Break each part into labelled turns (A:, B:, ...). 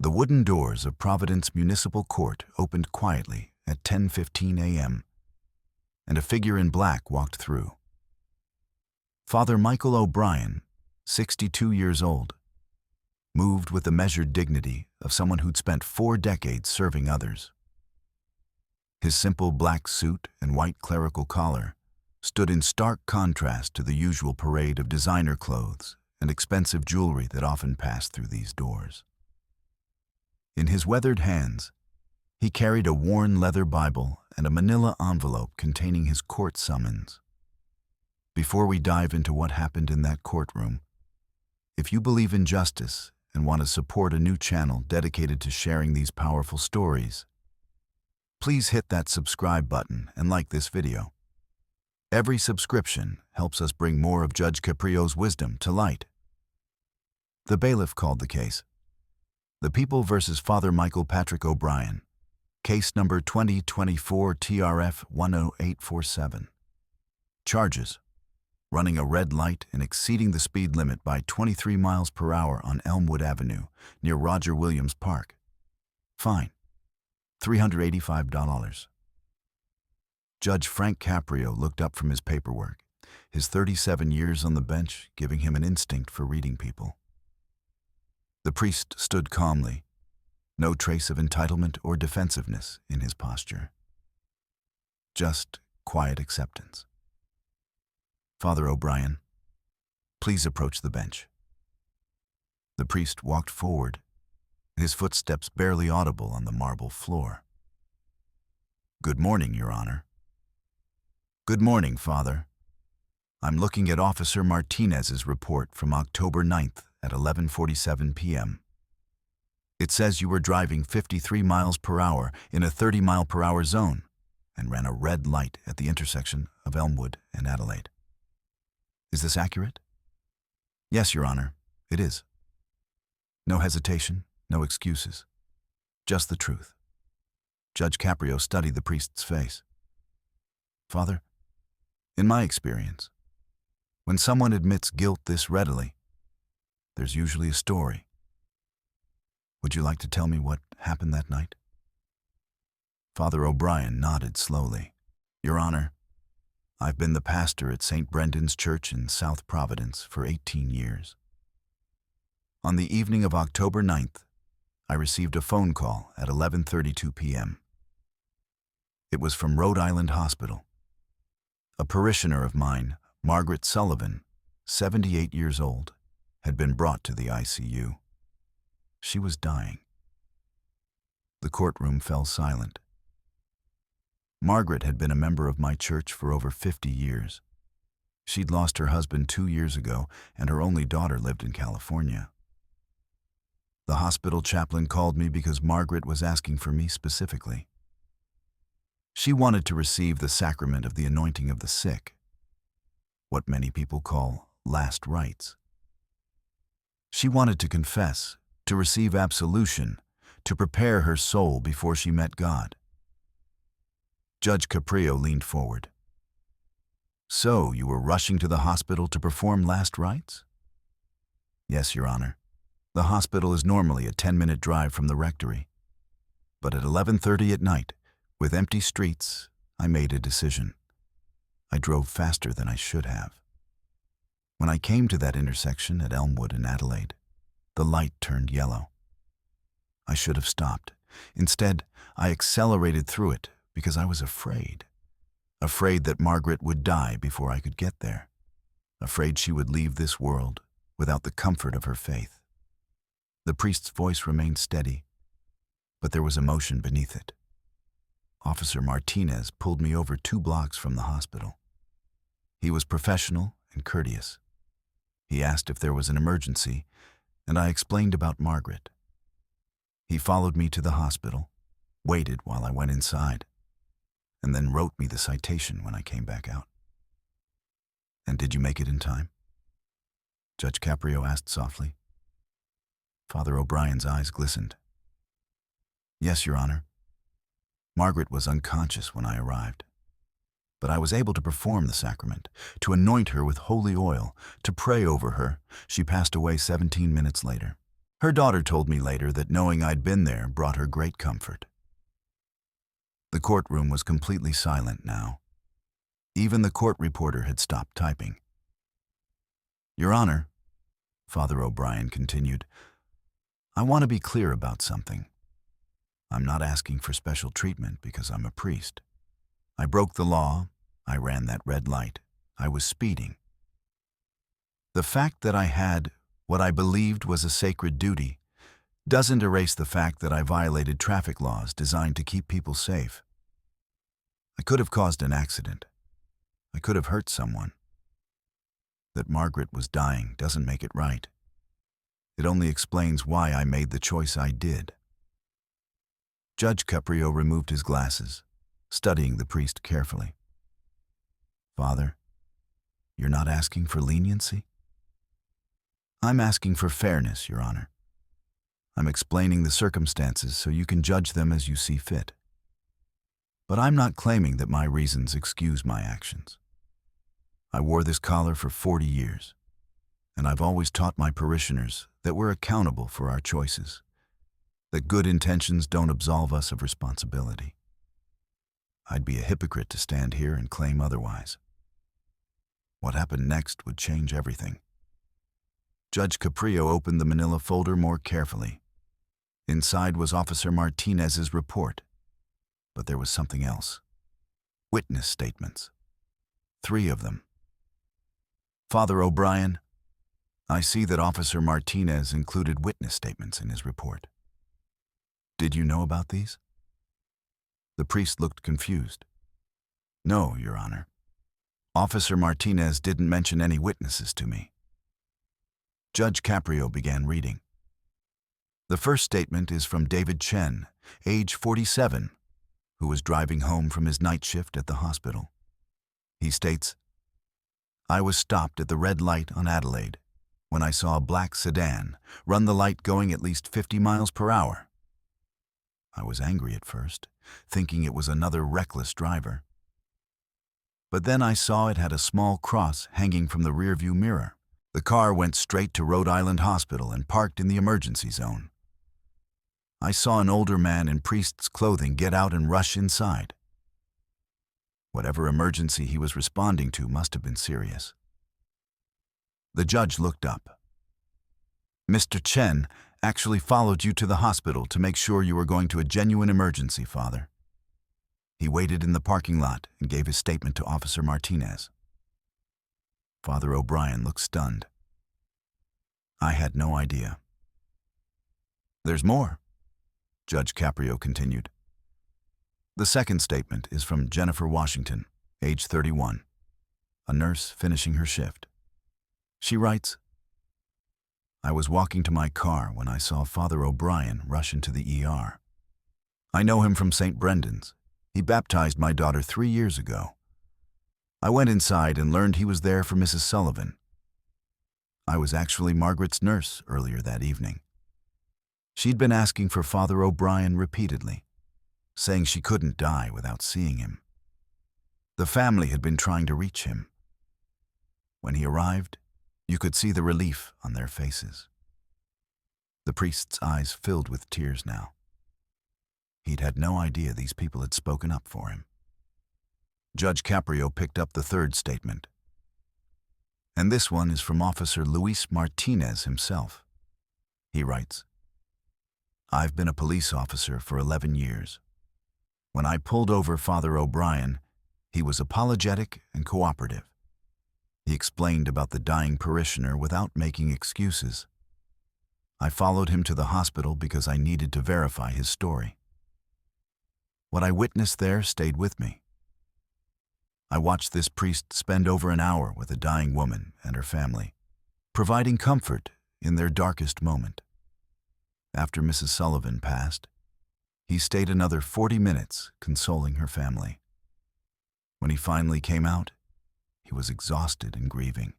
A: The wooden doors of Providence Municipal Court opened quietly at 10:15 a.m., and a figure in black walked through. Father Michael O'Brien, 62 years old, moved with the measured dignity of someone who'd spent 4 decades serving others. His simple black suit and white clerical collar stood in stark contrast to the usual parade of designer clothes and expensive jewelry that often passed through these doors. In his weathered hands, he carried a worn leather Bible and a manila envelope containing his court summons. Before we dive into what happened in that courtroom, if you believe in justice and want to support a new channel dedicated to sharing these powerful stories, please hit that subscribe button and like this video. Every subscription helps us bring more of Judge Caprio's wisdom to light. The bailiff called the case. The People versus Father Michael Patrick O'Brien, case number 2024 TRF 10847. Charges: running a red light and exceeding the speed limit by 23 miles per hour on Elmwood Avenue near Roger Williams Park. Fine: $385. Judge Frank Caprio looked up from his paperwork, his 37 years on the bench giving him an instinct for reading people. The priest stood calmly, no trace of entitlement or defensiveness in his posture. Just quiet acceptance. Father O'Brien, please approach the bench. The priest walked forward, his footsteps barely audible on the marble floor. Good morning, Your Honor. Good morning, Father. I'm looking at Officer Martinez's report from October 9th at 11:47 p.m. It says you were driving 53 miles per hour in a 30-mile-per-hour zone and ran a red light at the intersection of Elmwood and Adelaide. Is this accurate? Yes, Your Honor, it is. No hesitation, no excuses, just the truth. Judge Caprio studied the priest's face. Father, in my experience, when someone admits guilt this readily, there's usually a story. Would you like to tell me what happened that night? Father O'Brien nodded slowly. Your Honor, I've been the pastor at St. Brendan's Church in South Providence for 18 years. On the evening of October 9th, I received a phone call at 11:32 p.m. It was from Rhode Island Hospital. A parishioner of mine, Margaret Sullivan, 78 years old, had been brought to the ICU. She was dying. The courtroom fell silent. Margaret had been a member of my church for over 50 years. She'd lost her husband 2 years ago, and her only daughter lived in California. The hospital chaplain called me because Margaret was asking for me specifically. She wanted to receive the sacrament of the anointing of the sick, what many people call last rites. She wanted to confess, to receive absolution, to prepare her soul before she met God. Judge Caprio leaned forward. So, you were rushing to the hospital to perform last rites? Yes, Your Honor. The hospital is normally a 10-minute drive from the rectory. But at 11:30 at night, with empty streets, I made a decision. I drove faster than I should have. When I came to that intersection at Elmwood and Adelaide, the light turned yellow. I should have stopped. Instead, I accelerated through it because I was afraid. Afraid that Margaret would die before I could get there. Afraid she would leave this world without the comfort of her faith. The priest's voice remained steady, but there was emotion beneath it. Officer Martinez pulled me over 2 blocks from the hospital. He was professional and courteous. He asked if there was an emergency, and I explained about Margaret. He followed me to the hospital, waited while I went inside, and then wrote me the citation when I came back out. And did you make it in time? Judge Caprio asked softly. Father O'Brien's eyes glistened. Yes, Your Honor. Margaret was unconscious when I arrived. But I was able to perform the sacrament, to anoint her with holy oil, to pray over her. She passed away 17 minutes later. Her daughter told me later that knowing I'd been there brought her great comfort. The courtroom was completely silent now. Even the court reporter had stopped typing. "Your Honor," Father O'Brien continued, "I want to be clear about something. I'm not asking for special treatment because I'm a priest. I broke the law. I ran that red light. I was speeding. The fact that I had what I believed was a sacred duty doesn't erase the fact that I violated traffic laws designed to keep people safe. I could have caused an accident. I could have hurt someone. That Margaret was dying doesn't make it right. It only explains why I made the choice I did." Judge Caprio removed his glasses, studying the priest carefully. "Father, you're not asking for leniency?" "I'm asking for fairness, Your Honor. I'm explaining the circumstances so you can judge them as you see fit. But I'm not claiming that my reasons excuse my actions. I wore this collar for 40 years, and I've always taught my parishioners that we're accountable for our choices, that good intentions don't absolve us of responsibility. I'd be a hypocrite to stand here and claim otherwise. What happened next would change everything." Judge Caprio opened the manila folder more carefully. Inside was Officer Martinez's report. But there was something else. Witness statements. 3 of them. "Father O'Brien, I see that Officer Martinez included witness statements in his report. Did you know about these?" The priest looked confused. "No, Your Honor. Officer Martinez didn't mention any witnesses to me." Judge Caprio began reading. The first statement is from David Chen, age 47, who was driving home from his night shift at the hospital. He states, "I was stopped at the red light on Adelaide when I saw a black sedan run the light going at least 50 miles per hour. I was angry at first, thinking it was another reckless driver. But then I saw it had a small cross hanging from the rearview mirror. The car went straight to Rhode Island Hospital and parked in the emergency zone. I saw an older man in priest's clothing get out and rush inside. Whatever emergency he was responding to must have been serious." The judge looked up. "Mr. Chen actually followed you to the hospital to make sure you were going to a genuine emergency, Father. He waited in the parking lot and gave his statement to Officer Martinez." Father O'Brien looked stunned. "I had no idea." "There's more," Judge Caprio continued. The second statement is from Jennifer Washington, age 31, a nurse finishing her shift. She writes, "I was walking to my car when I saw Father O'Brien rush into the ER. I know him from St. Brendan's. He baptized my daughter 3 years ago. I went inside and learned he was there for Mrs. Sullivan. I was actually Margaret's nurse earlier that evening. She'd been asking for Father O'Brien repeatedly, saying she couldn't die without seeing him. The family had been trying to reach him. When he arrived, you could see the relief on their faces." The priest's eyes filled with tears now. He'd had no idea these people had spoken up for him. Judge Caprio picked up the third statement. And this one is from Officer Luis Martinez himself. He writes, "I've been a police officer for 11 years. When I pulled over Father O'Brien, he was apologetic and cooperative. He explained about the dying parishioner without making excuses. I followed him to the hospital because I needed to verify his story. What I witnessed there stayed with me. I watched this priest spend over an hour with a dying woman and her family, providing comfort in their darkest moment. After Mrs. Sullivan passed, he stayed another 40 minutes consoling her family. When he finally came out, he was exhausted and grieving.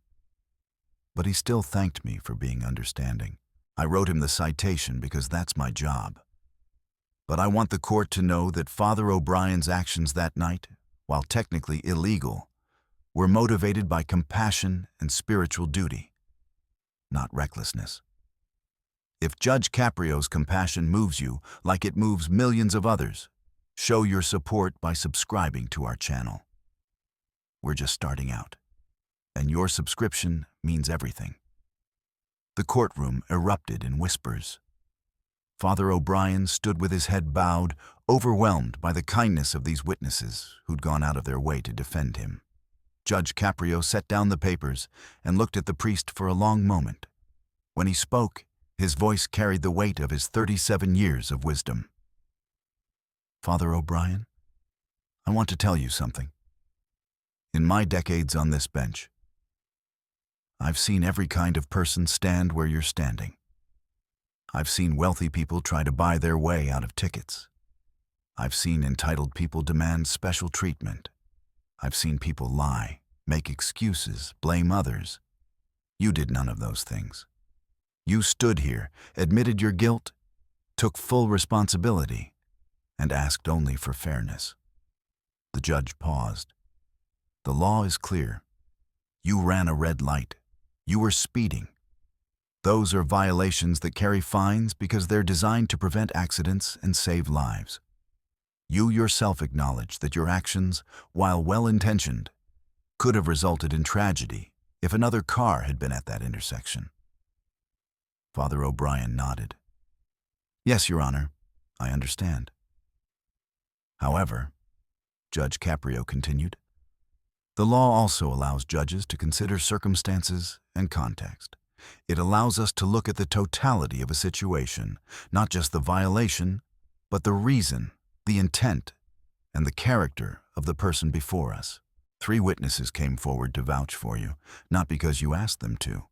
A: But he still thanked me for being understanding. I wrote him the citation because that's my job. But I want the court to know that Father O'Brien's actions that night, while technically illegal, were motivated by compassion and spiritual duty, not recklessness. If Judge Caprio's compassion moves you like it moves millions of others, show your support by subscribing to our channel. We're just starting out, and your subscription means everything. The courtroom erupted in whispers. Father O'Brien stood with his head bowed, overwhelmed by the kindness of these witnesses who'd gone out of their way to defend him. Judge Caprio set down the papers and looked at the priest for a long moment. When he spoke, his voice carried the weight of his 37 years of wisdom. Father O'Brien, I want to tell you something. In my decades on this bench, I've seen every kind of person stand where you're standing. I've seen wealthy people try to buy their way out of tickets. I've seen entitled people demand special treatment. I've seen people lie, make excuses, blame others. You did none of those things. You stood here, admitted your guilt, took full responsibility, and asked only for fairness. The judge paused. The law is clear. You ran a red light. You were speeding. Those are violations that carry fines because they're designed to prevent accidents and save lives. You yourself acknowledge that your actions, while well-intentioned, could have resulted in tragedy if another car had been at that intersection. Father O'Brien nodded. Yes, Your Honor, I understand. However, Judge Caprio continued, the law also allows judges to consider circumstances and context. It allows us to look at the totality of a situation, not just the violation, but the reason, the intent, and the character of the person before us. 3 witnesses came forward to vouch for you, not because you asked them to,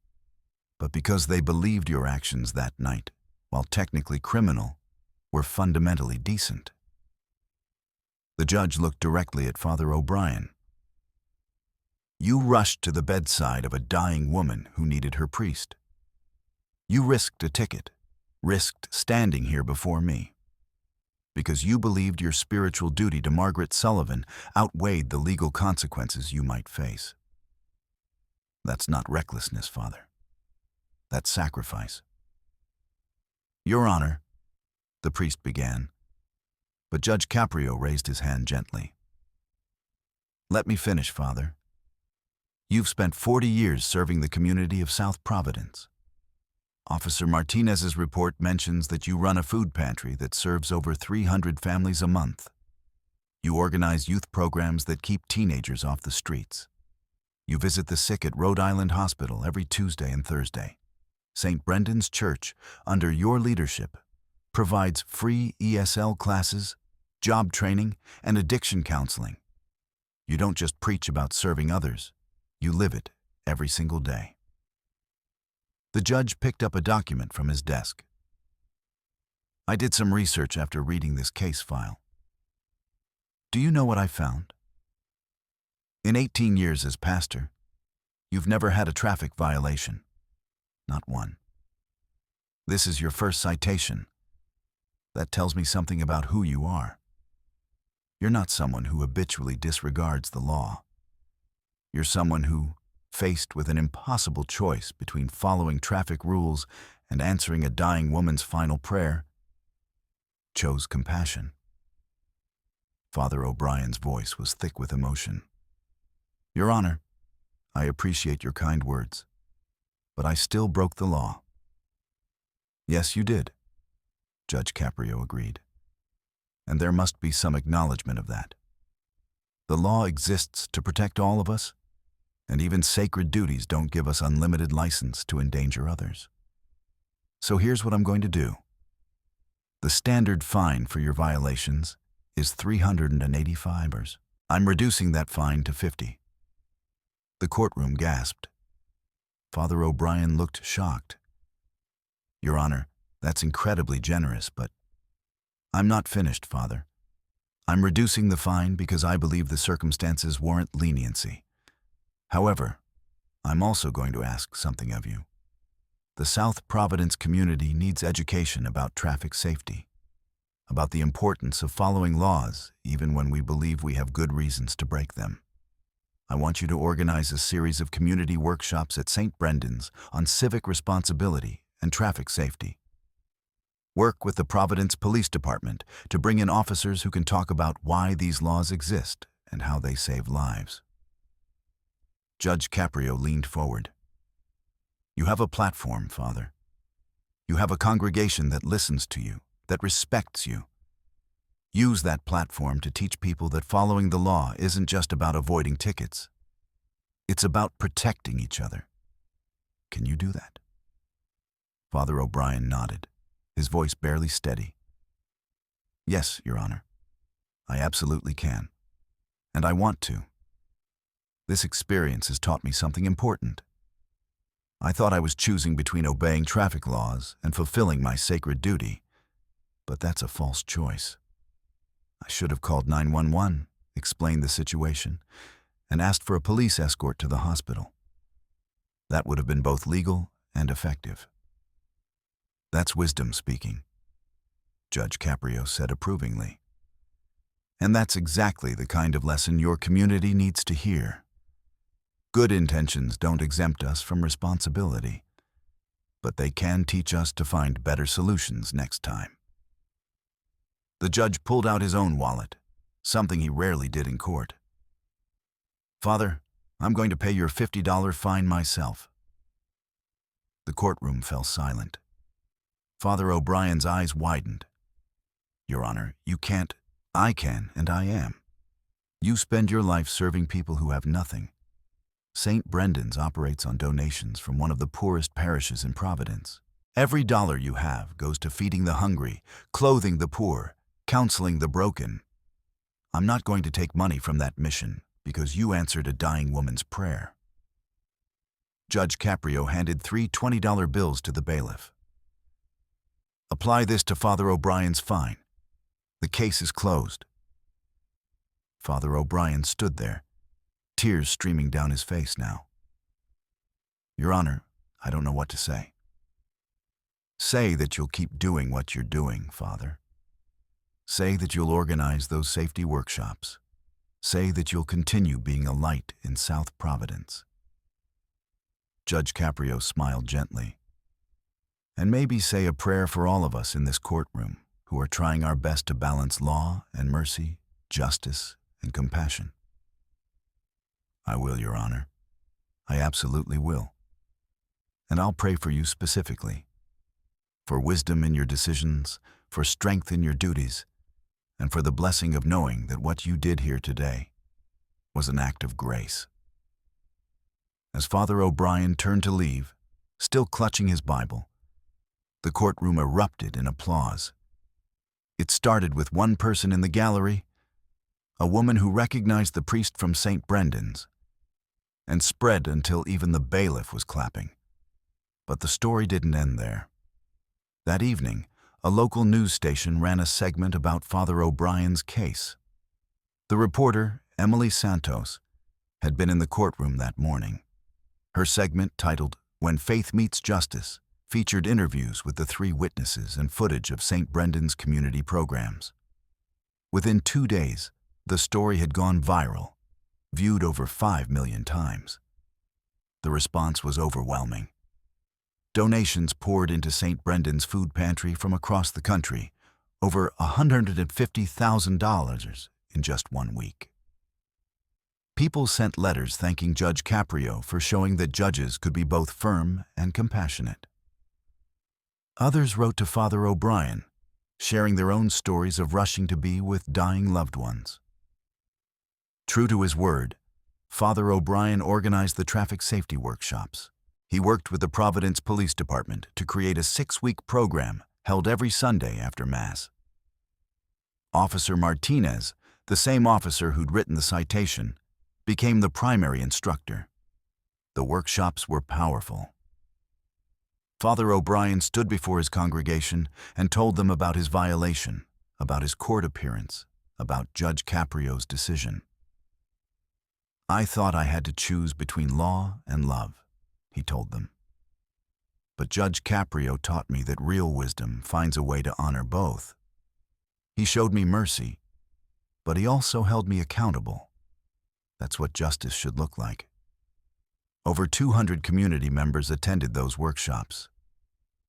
A: but because they believed your actions that night, while technically criminal, were fundamentally decent. The judge looked directly at Father O'Brien. You rushed to the bedside of a dying woman who needed her priest. You risked a ticket, risked standing here before me, because you believed your spiritual duty to Margaret Sullivan outweighed the legal consequences you might face. That's not recklessness, Father. That's sacrifice. Your Honor, the priest began, but Judge Caprio raised his hand gently. Let me finish, Father. You've spent 40 years serving the community of South Providence. Officer Martinez's report mentions that you run a food pantry that serves over 300 families a month. You organize youth programs that keep teenagers off the streets. You visit the sick at Rhode Island Hospital every Tuesday and Thursday. St. Brendan's Church, under your leadership, provides free ESL classes, job training, and addiction counseling. You don't just preach about serving others. You live it every single day. The judge picked up a document from his desk. I did some research after reading this case file. Do you know what I found? In 18 years as pastor, you've never had a traffic violation. Not one. This is your first citation. That tells me something about who you are. You're not someone who habitually disregards the law. You're someone who, faced with an impossible choice between following traffic rules and answering a dying woman's final prayer, chose compassion. Father O'Brien's voice was thick with emotion. Your Honor, I appreciate your kind words, but I still broke the law. Yes, you did, Judge Caprio agreed. And there must be some acknowledgement of that. The law exists to protect all of us, and even sacred duties don't give us unlimited license to endanger others. So here's what I'm going to do. The standard fine for your violations is $385. I'm reducing that fine to $50. The courtroom gasped. Father O'Brien looked shocked. Your Honor, that's incredibly generous, but I'm not finished, Father. I'm reducing the fine because I believe the circumstances warrant leniency. However, I'm also going to ask something of you. The South Providence community needs education about traffic safety, about the importance of following laws even when we believe we have good reasons to break them. I want you to organize a series of community workshops at St. Brendan's on civic responsibility and traffic safety. Work with the Providence Police Department to bring in officers who can talk about why these laws exist and how they save lives. Judge Caprio leaned forward. You have a platform, Father. You have a congregation that listens to you, that respects you. Use that platform to teach people that following the law isn't just about avoiding tickets. It's about protecting each other. Can you do that? Father O'Brien nodded, his voice barely steady. Yes, Your Honor. I absolutely can. And I want to. This experience has taught me something important. I thought I was choosing between obeying traffic laws and fulfilling my sacred duty, but that's a false choice. I should have called 911, explained the situation, and asked for a police escort to the hospital. That would have been both legal and effective. That's wisdom speaking, Judge Caprio said approvingly. And that's exactly the kind of lesson your community needs to hear. Good intentions don't exempt us from responsibility, but they can teach us to find better solutions next time. The judge pulled out his own wallet, something he rarely did in court. Father, I'm going to pay your $50 fine myself. The courtroom fell silent. Father O'Brien's eyes widened. Your Honor, you can't. I can, and I am. You spend your life serving people who have nothing. St. Brendan's operates on donations from one of the poorest parishes in Providence. Every dollar you have goes to feeding the hungry, clothing the poor, counseling the broken. I'm not going to take money from that mission because you answered a dying woman's prayer. Judge Caprio handed 3 $20 bills to the bailiff. Apply this to Father O'Brien's fine. The case is closed. Father O'Brien stood there, tears streaming down his face now. Your Honor, I don't know what to say. Say that you'll keep doing what you're doing, Father. Say that you'll organize those safety workshops. Say that you'll continue being a light in South Providence. Judge Caprio smiled gently. And maybe say a prayer for all of us in this courtroom who are trying our best to balance law and mercy, justice and compassion. I will, Your Honor. I absolutely will. And I'll pray for you specifically, for wisdom in your decisions, for strength in your duties, and for the blessing of knowing that what you did here today was an act of grace. As Father O'Brien turned to leave, still clutching his Bible, the courtroom erupted in applause. It started with one person in the gallery, a woman who recognized the priest from St. Brendan's, and spread until even the bailiff was clapping. But the story didn't end there. That evening, a local news station ran a segment about Father O'Brien's case. The reporter, Emily Santos, had been in the courtroom that morning. Her segment, titled "When Faith Meets Justice," featured interviews with the 3 witnesses and footage of St. Brendan's community programs. Within 2 days, the story had gone viral, viewed over 5 million times. The response was overwhelming. Donations poured into St. Brendan's food pantry from across the country, over $150,000 in just 1 week. People sent letters thanking Judge Caprio for showing that judges could be both firm and compassionate. Others wrote to Father O'Brien, sharing their own stories of rushing to be with dying loved ones. True to his word, Father O'Brien organized the traffic safety workshops. He worked with the Providence Police Department to create a 6-week program held every Sunday after Mass. Officer Martinez, the same officer who'd written the citation, became the primary instructor. The workshops were powerful. Father O'Brien stood before his congregation and told them about his violation, about his court appearance, about Judge Caprio's decision. I thought I had to choose between law and love, he told them. But Judge Caprio taught me that real wisdom finds a way to honor both. He showed me mercy, but he also held me accountable. That's what justice should look like. Over 200 community members attended those workshops.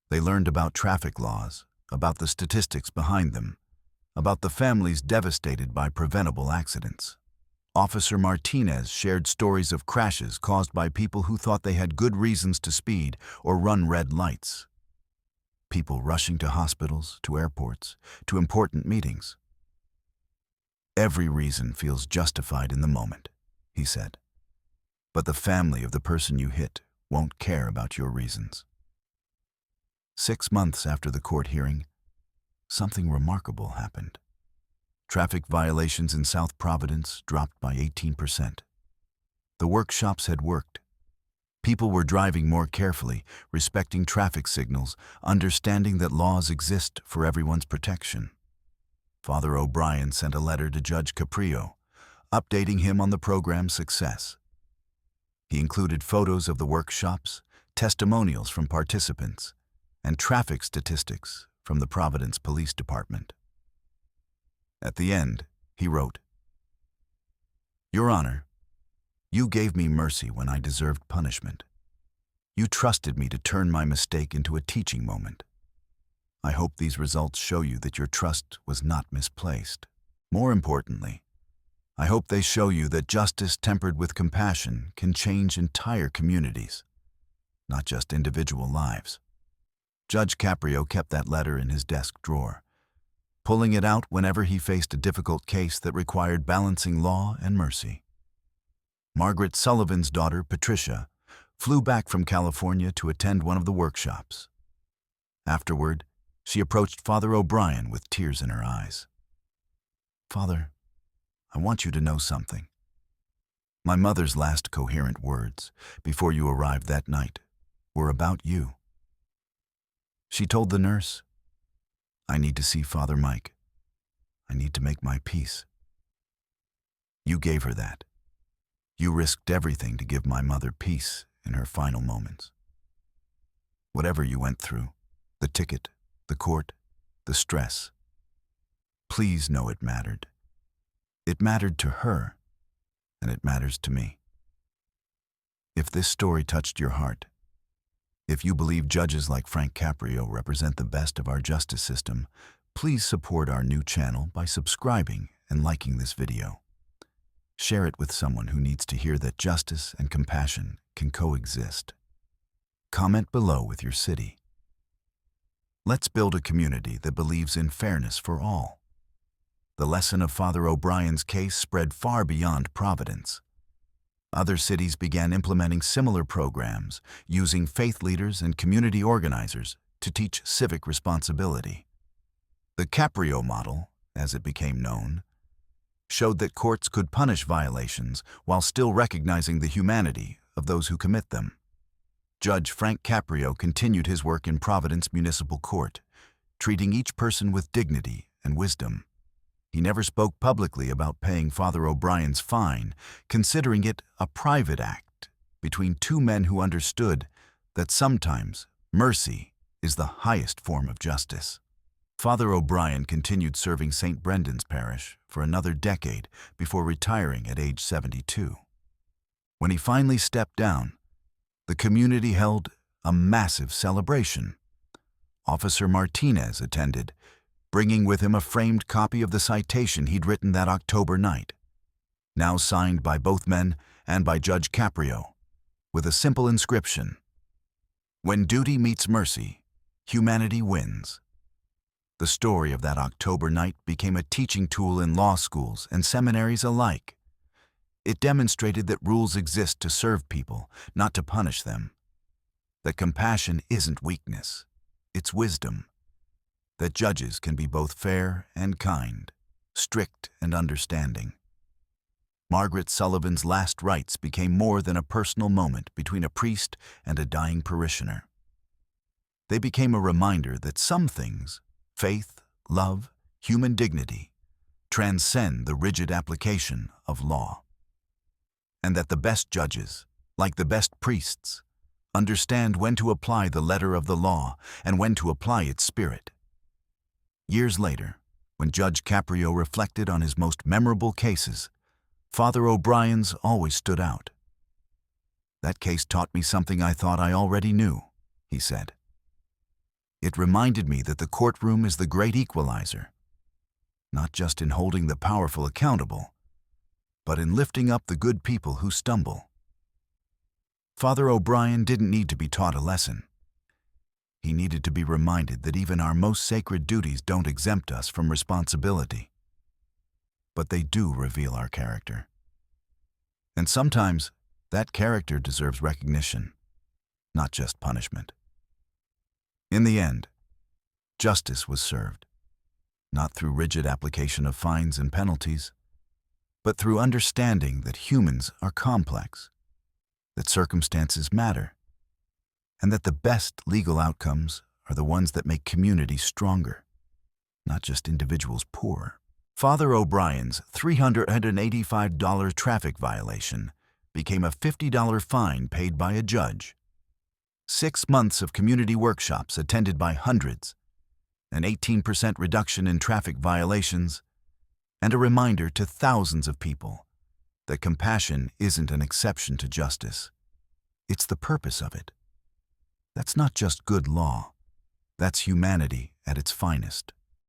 A: They learned about traffic laws, about the statistics behind them, about the families devastated by preventable accidents. Officer Martinez shared stories of crashes caused by people who thought they had good reasons to speed or run red lights. People rushing to hospitals, to airports, to important meetings. Every reason feels justified in the moment, he said. But the family of the person you hit won't care about your reasons. 6 months after the court hearing, something remarkable happened. Traffic violations in South Providence dropped by 18%. The workshops had worked. People were driving more carefully, respecting traffic signals, understanding that laws exist for everyone's protection. Father O'Brien sent a letter to Judge Caprio, updating him on the program's success. He included photos of the workshops, testimonials from participants, and traffic statistics from the Providence Police Department. At the end, he wrote, "Your Honor, you gave me mercy when I deserved punishment. You trusted me to turn my mistake into a teaching moment. I hope these results show you that your trust was not misplaced. More importantly, I hope they show you that justice tempered with compassion can change entire communities, not just individual lives." Judge Caprio kept that letter in his desk drawer, pulling it out whenever he faced a difficult case that required balancing law and mercy. Margaret Sullivan's daughter, Patricia, flew back from California to attend one of the workshops. Afterward, she approached Father O'Brien with tears in her eyes. "Father, I want you to know something. My mother's last coherent words, before you arrived that night, were about you. She told the nurse, 'I need to see Father Mike. I need to make my peace.' You gave her that. You risked everything to give my mother peace in her final moments. Whatever you went through, the ticket, the court, the stress, please know it mattered. It mattered to her, and it matters to me. If this story touched your heart, if you believe judges like Frank Caprio represent the best of our justice system, please support our new channel by subscribing and liking this video. Share it with someone who needs to hear that justice and compassion can coexist. Comment below with your city. Let's build a community that believes in fairness for all. The lesson of Father O'Brien's case spread far beyond Providence. Other cities began implementing similar programs, using faith leaders and community organizers to teach civic responsibility. The Caprio model, as it became known, showed that courts could punish violations while still recognizing the humanity of those who commit them. Judge Frank Caprio continued his work in Providence Municipal Court, treating each person with dignity and wisdom. He never spoke publicly about paying Father O'Brien's fine, considering it a private act between two men who understood that sometimes mercy is the highest form of justice. Father O'Brien continued serving St. Brendan's Parish for another decade before retiring at age 72. When he finally stepped down, the community held a massive celebration. Officer Martinez attended, bringing with him a framed copy of the citation he'd written that October night, now signed by both men and by Judge Caprio, with a simple inscription: "When duty meets mercy, humanity wins." The story of that October night became a teaching tool in law schools and seminaries alike. It demonstrated that rules exist to serve people, not to punish them. That compassion isn't weakness, it's wisdom. That judges can be both fair and kind, strict and understanding. Margaret Sullivan's last rites became more than a personal moment between a priest and a dying parishioner. They became a reminder that some things, faith, love, human dignity, transcend the rigid application of law. And that the best judges, like the best priests, understand when to apply the letter of the law and when to apply its spirit. Years later, when Judge Caprio reflected on his most memorable cases, Father O'Brien's always stood out. "That case taught me something I thought I already knew," he said. It reminded me that the courtroom is the great equalizer, not just in holding the powerful accountable, but in lifting up the good people who stumble. Father O'Brien didn't need to be taught a lesson. He needed to be reminded that even our most sacred duties don't exempt us from responsibility, but they do reveal our character. And sometimes, that character deserves recognition, not just punishment. In the end, justice was served, not through rigid application of fines and penalties, but through understanding that humans are complex, that circumstances matter, and that the best legal outcomes are the ones that make communities stronger, not just individuals poorer. Father O'Brien's $385 traffic violation became a $50 fine paid by a judge. 6 months of community workshops attended by hundreds, an 18% reduction in traffic violations, and a reminder to thousands of people that compassion isn't an exception to justice. It's the purpose of it. That's not just good law. That's humanity at its finest.